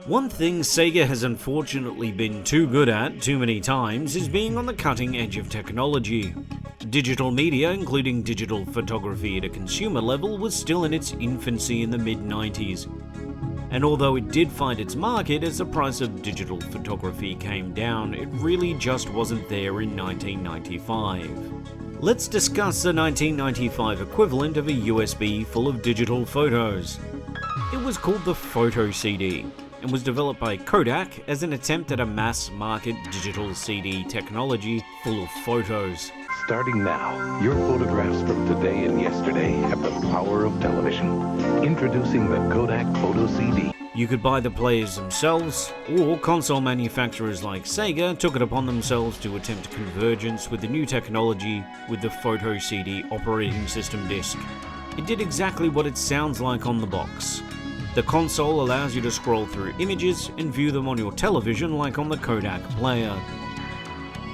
One thing Sega has unfortunately been too good at too many times is being on the cutting edge of technology. Digital media, including digital photography at a consumer level, was still in its infancy in the mid-90s. And although it did find its market as the price of digital photography came down, it really just wasn't there in 1995. Let's discuss the 1995 equivalent of a USB full of digital photos. It was called the Photo CD, and was developed by Kodak as an attempt at a mass-market digital CD technology full of photos. Starting now, your photographs from today and yesterday have the power of television. Introducing the Kodak Photo CD. You could buy the players themselves, or console manufacturers like Sega took it upon themselves to attempt convergence with the new technology with the Photo CD operating system disc. It did exactly what it sounds like on the box. The console allows you to scroll through images and view them on your television like on the Kodak player.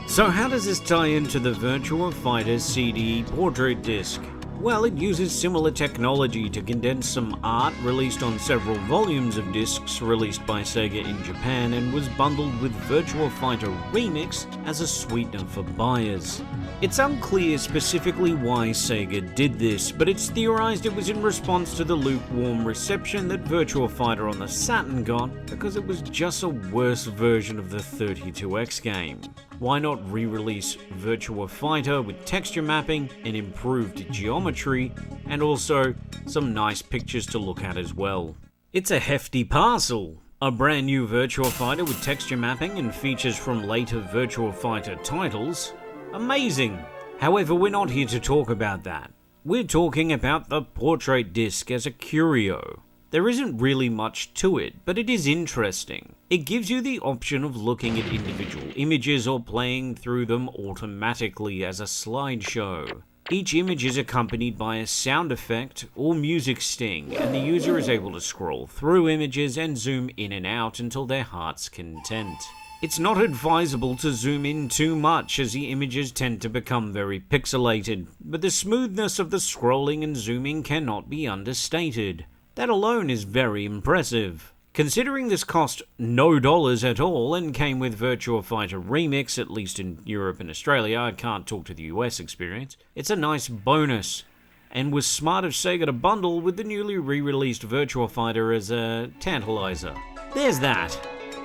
So how does this tie into the Virtua Fighter CD portrait disc? Well, it uses similar technology to condense some art released on several volumes of discs released by Sega in Japan, and was bundled with Virtua Fighter Remix as a sweetener for buyers. It's unclear specifically why Sega did this, but it's theorized it was in response to the lukewarm reception that Virtua Fighter on the Saturn got, because it was just a worse version of the 32X game. Why not re-release Virtua Fighter with texture mapping and improved geometry, and also some nice pictures to look at as well? It's a hefty parcel. A brand new Virtua Fighter with texture mapping and features from later Virtua Fighter titles. Amazing! However, we're not here to talk about that. We're talking about the portrait disc as a curio. There isn't really much to it, but it is interesting. It gives you the option of looking at individual images or playing through them automatically as a slideshow. Each image is accompanied by a sound effect or music sting, and the user is able to scroll through images and zoom in and out until their heart's content. It's not advisable to zoom in too much, as the images tend to become very pixelated, but the smoothness of the scrolling and zooming cannot be understated. That alone is very impressive. Considering this cost no dollars at all and came with Virtua Fighter Remix, at least in Europe and Australia, I can't talk to the US experience, it's a nice bonus, and was smart of Sega to bundle with the newly re-released Virtua Fighter as a tantalizer. There's that.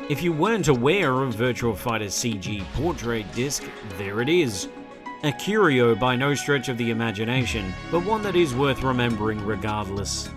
If you weren't aware of Virtua Fighter CG Portrait Disc, there it is. A curio by no stretch of the imagination, but one that is worth remembering regardless.